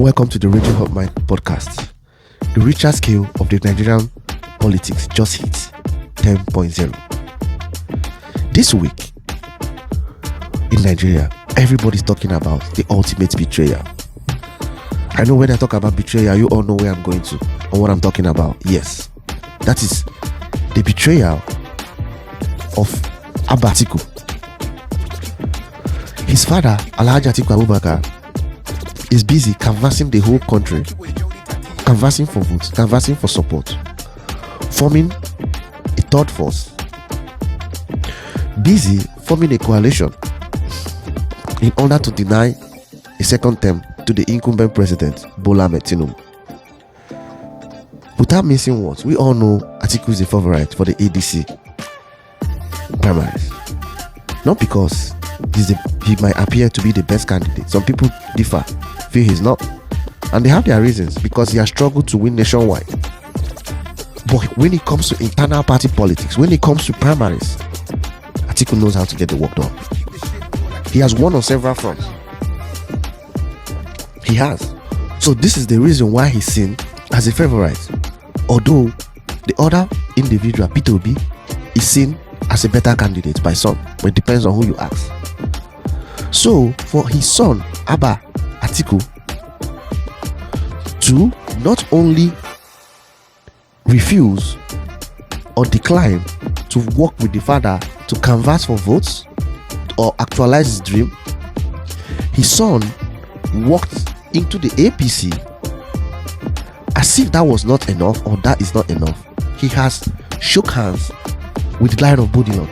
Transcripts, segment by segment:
Welcome to the Raging Hot Mind podcast. The Richter scale of the Nigerian politics just hit 10.0. This week in Nigeria, everybody's talking about the ultimate betrayal. I know when I talk about betrayal, you all know where I'm going to and what I'm talking about. Yes, that is the betrayal of Abba Atiku. His father, Atiku Abubakar, is busy canvassing the whole country, canvassing for votes, canvassing for support, forming a third force, busy forming a coalition in order to deny a second term to the incumbent president, Bola Tinubu. Without missing words, we all know Atiku is a favorite for the ADC primaries. Not because he might appear to be the best candidate. Some people differ, feel he's not, and they have their reasons because he has struggled to win nationwide. But when it comes to internal party politics, when it comes to primaries, Atiku knows how to get the work done. He has won on several fronts. He has. So this is the reason why he's seen as a favorite. Although the other individual, Peter Obi, is seen as a better candidate by some, but it depends on who you ask. So for his son, Abba Atiku, to not only refuse or decline to work with the father to canvass for votes or actualize his dream, his son walked into the APC as if that was not enough or that is not enough. He has shook hands with the line of Bodilon.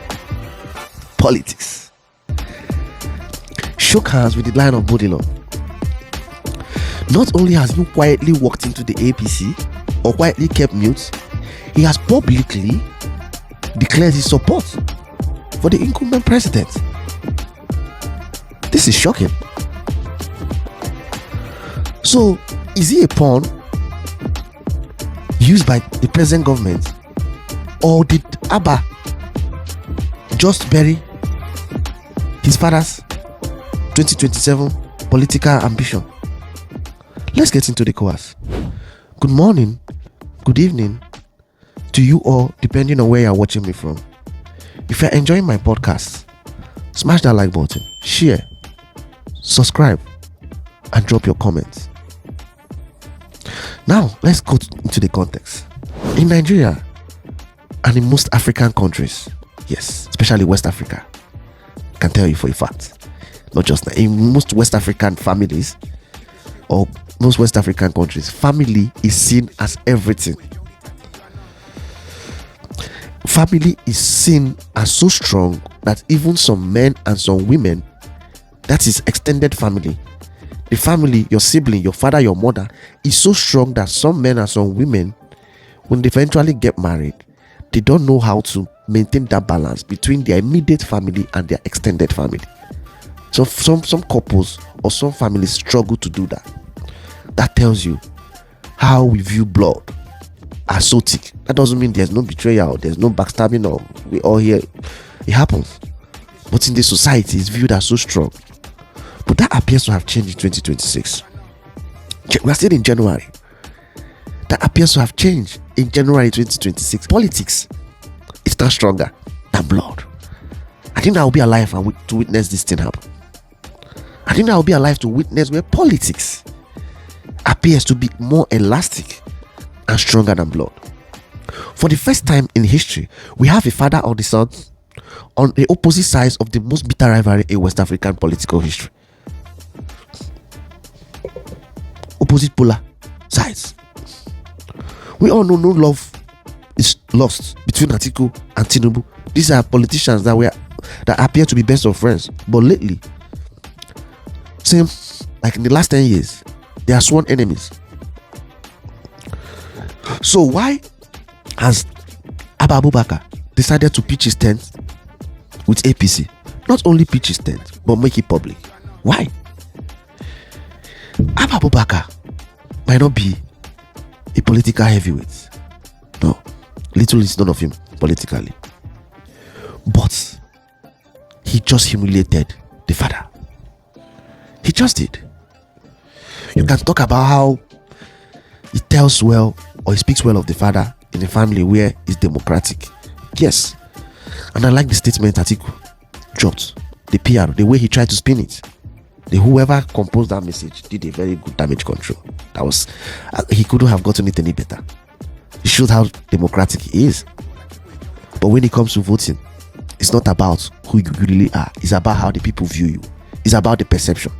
Politics. Shook hands with the line of Bodilon. Not only has he quietly walked into the APC or quietly kept mute, he has publicly declared his support for the incumbent president. This is shocking. So, is he a pawn used by the present government, or did Abba just bury his father's 2027 political ambition? Let's get into the course. Good morning, good evening to you all, depending on where you're watching me from. If you're enjoying my podcast, smash that like button, share, subscribe, and drop your comments. Now, let's go into the context. In Nigeria and in most African countries, yes, especially West Africa, I can tell you for a fact, not just in most West African families or most West African countries, family is seen as everything. Family is seen as so strong that even some men and some women, that is extended family, the family, your sibling, your father, your mother, is so strong that some men and some women, when they eventually get married, they don't know how to maintain that balance between their immediate family and their extended family. So some couples or some families struggle to do that. That tells you how we view blood as so thick. That doesn't mean there's no betrayal, there's no backstabbing, or we all hear it happens. But in the society, it's viewed as so strong. But that appears to have changed in 2026. We are still in January. That appears to have changed in January 2026. Politics is not stronger than blood. I think I will be alive to witness this thing happen. I think I will be alive to witness where politics appears to be more elastic and stronger than blood. For the first time in history, we have a father or the son on the opposite sides of the most bitter rivalry in West African political history. Opposite polar sides. We all know no love is lost between Atiku and Tinubu. These are politicians that appear to be best of friends, but lately, same like in the last 10 years, they are sworn enemies. So why has Abba Abubakar decided to pitch his tent with APC? Not only pitch his tent, but make it public. Why? Abba Abubakar might not be a political heavyweight. No, little is none of him politically. But he just humiliated the father. He just did. You can talk about how he tells well or he speaks well of the father in a family where it's democratic. Yes. And I like the statement Atiku dropped, the PR, the way he tried to spin it. Whoever composed that message did a very good damage control. That was, he couldn't have gotten it any better. It shows how democratic he is. But when it comes to voting, it's not about who you really are. It's about how the people view you. It's about the perception.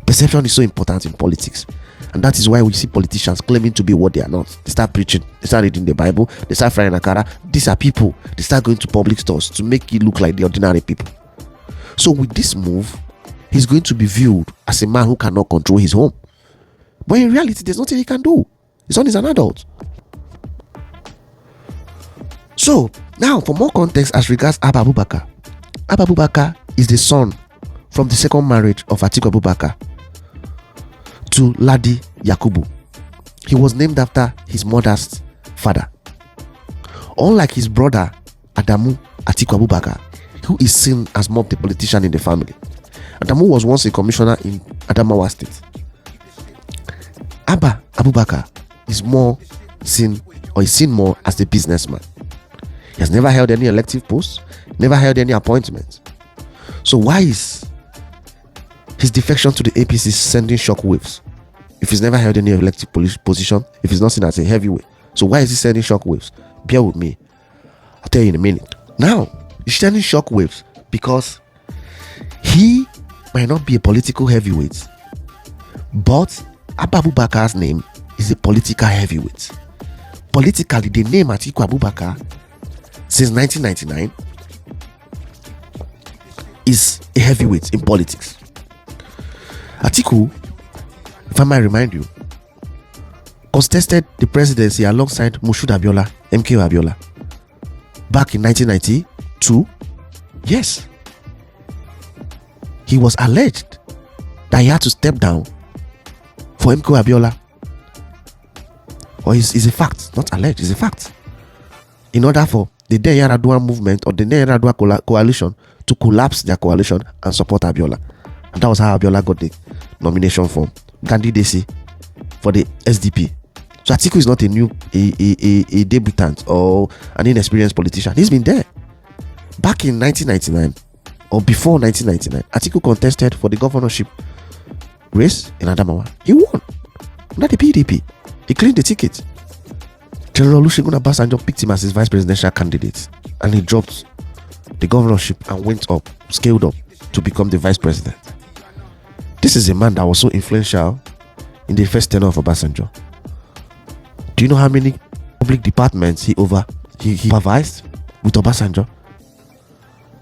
Perception is so important in politics. And that is why we see politicians claiming to be what they are not. They start preaching, they start reading the Bible, they start frying akara. These are people. They start going to public stores to make it look like the ordinary people. So with this move, he's going to be viewed as a man who cannot control his home. But in reality, there's nothing he can do. His son is an adult. So now, for more context as regards Abba Abubakar. Abba Abubakar is the son from the second marriage of Atiku Abubakar to Ladi Yakubu. He was named after his mother's father. Unlike his brother Adamu Atiku Abubakar, who is seen as more the politician in the family. Adamu was once a commissioner in Adamawa State. Abba Abubakar is seen more as a businessman. He has never held any elective post, never held any appointments. So why is his defection to the APC sending shockwaves? If he's never held any elective position, if he's not seen as a heavyweight, so why is he sending shockwaves? Bear with me. I'll tell you in a minute. Now, he's sending shockwaves because he might not be a political heavyweight, but Abba Abubakar's name is a political heavyweight. Politically, the name Atiku Abubakar since 1999 is a heavyweight in politics. Atiku, if I might remind you, contested the presidency alongside Moshood Abiola, MK Abiola, back in 1992. Yes, he was alleged that he had to step down for MK Abiola. Or is a fact, not alleged, it's a fact. In order for the then Yar'Adua movement or the then Yar'Adua coalition to collapse their coalition and support Abiola. And that was how Abiola got the nomination for candidacy for the SDP. So Atiku is not a debutant or an inexperienced politician. He's been there. Back in 1999 or before 1999, Atiku contested for the governorship race in Adamawa. He won. Not the PDP. He cleaned the ticket. General Olusegun Obasanjo picked him as his vice presidential candidate, and he dropped the governorship and went up, scaled up to become the vice president. This is a man that was so influential in the first tenure of Obasanjo. Do you know how many public departments he supervised with Obasanjo?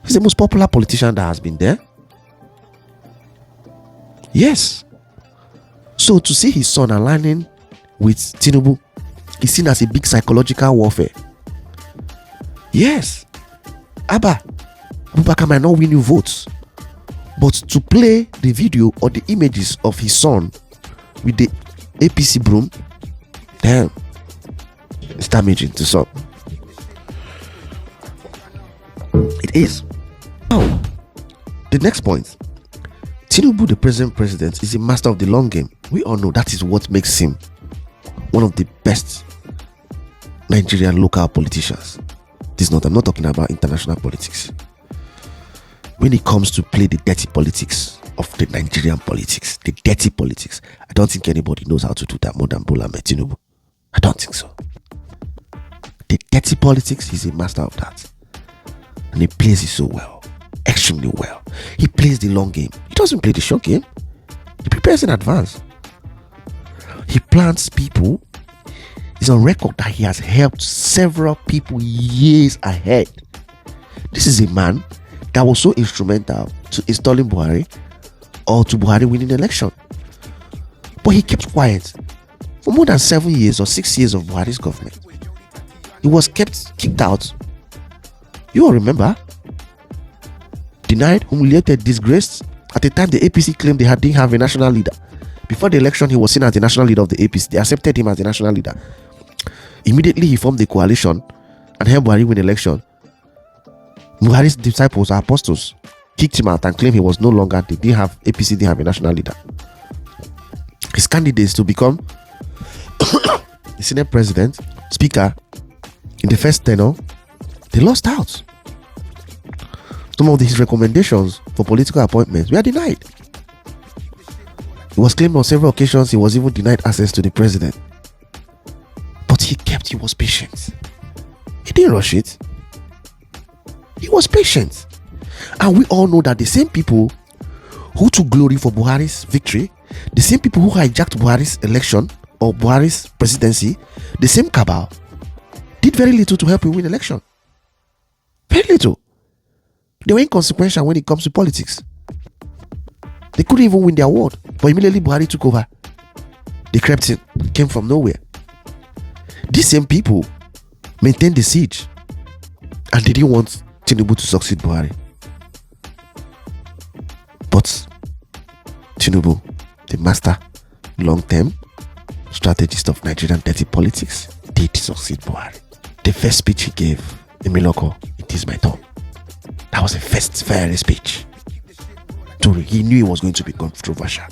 He's the most popular politician that has been there. Yes. So to see his son aligning with Tinubu is seen as a big psychological warfare. Yes, Abba Abubakar might not win you votes, but to play the video or the images of his son with the APC broom, damn, it's damaging to some. It is. Now, the next point. Tinubu, the present president, is a master of the long game. We all know that is what makes him one of the best Nigerian local politicians. I'm not talking about international politics. When it comes to play the dirty politics of the Nigerian politics, the dirty politics, I don't think anybody knows how to do that more than Bola Tinubu. I don't think so. The dirty politics, he's a master of that. And he plays it so well. Extremely well. He plays the long game. He doesn't play the short game. He prepares in advance. He plants people. It's on record that he has helped several people years ahead. This is a man that was so instrumental to installing Buhari or to Buhari winning the election. But he kept quiet for more than 7 years or 6 years of Buhari's government. He was kicked out. You all remember? Denied, humiliated, disgraced. At the time, the APC claimed they didn't have a national leader. Before the election, he was seen as the national leader of the APC. They accepted him as the national leader. Immediately, he formed the coalition and helped Buhari win the election. Buhari's disciples or apostles kicked him out and claimed he was no longer, APC didn't have a national leader. his candidates to become the Senate president, speaker in the first tenure, they lost out. Some of his recommendations for political appointments were denied. It was claimed on several occasions he was even denied access to the president. But he was patient. He didn't rush it. He was patient. And we all know that the same people who took glory for Buhari's victory, the same people who hijacked Buhari's election or Buhari's presidency, the same cabal, did very little to help him win election. Very little. They were inconsequential when it comes to politics. They couldn't even win their award. But immediately Buhari took over. They crept in, came from nowhere. These same people maintained the siege and they didn't want Tinubu to succeed Buhari. But Tinubu, the master long-term strategist of Nigerian dirty politics, did succeed Buhari. The first speech he gave in Miloko, "It is my turn." That was the first fair speech. He knew it was going to be controversial,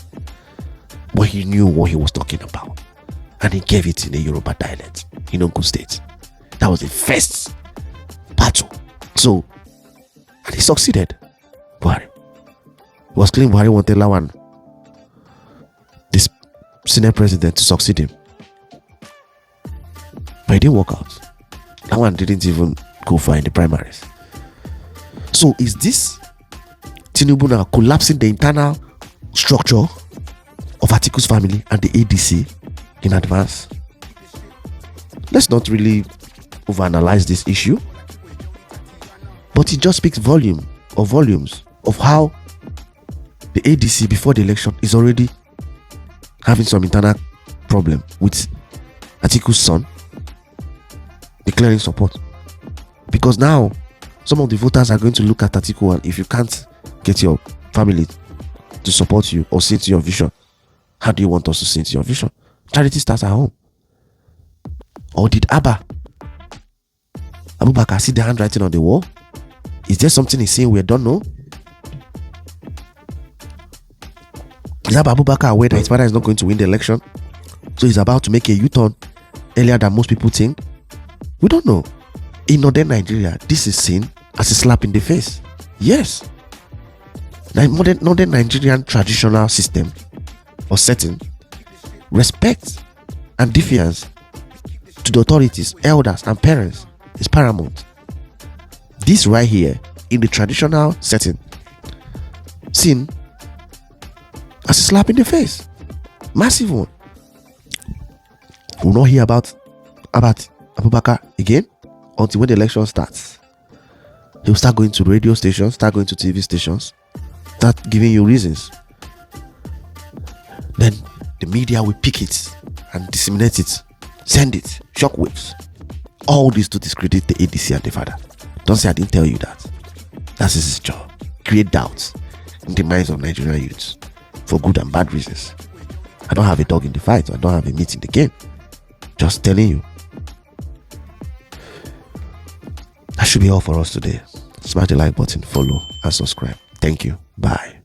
but he knew what he was talking about, and he gave it in a Yoruba dialect in Ogun State. That was the first battle. So, and he succeeded. Buhari. It was claimed Buhari wanted Lawan, this Senate president, to succeed him, but it didn't work out. Lawan didn't even go far in the primaries. So, is this Tinubu now collapsing the internal structure of Atiku's family and the ADC in advance? Let's not really overanalyze this issue, but it just speaks volumes of how the ADC before the election is already having some internal problem with Atiku's son declaring support, because now some of the voters are going to look at Atiku, and if you can't get your family to support you or see to your vision, how do you want us to see to your vision? Charity starts at home. Or did Abba Abubakar see the handwriting on the wall? Is there something he's saying we don't know? Is Abba Abubakar aware that his father is not going to win the election, so he's about to make a U-turn earlier than most people think? We don't know. In northern Nigeria, this is seen as a slap in the face. Yes. Northern Nigerian traditional system or setting, respect and defiance to the authorities, elders and parents is paramount. This right here in the traditional setting, seen as a slap in the face. Massive one. We'll not hear about Abubakar again until when the election starts. He'll start going to radio stations, start going to TV stations, start giving you reasons. Then the media will pick it and disseminate it, send it, shockwaves. All this to discredit the ADC and the father. Don't say I didn't tell you that. That's his job. Create doubts in the minds of Nigerian youths for good and bad reasons. I don't have a dog in the fight. I don't have a meat in the game. Just telling you. That should be all for us today. Smash the like button, follow and subscribe. Thank you. Bye.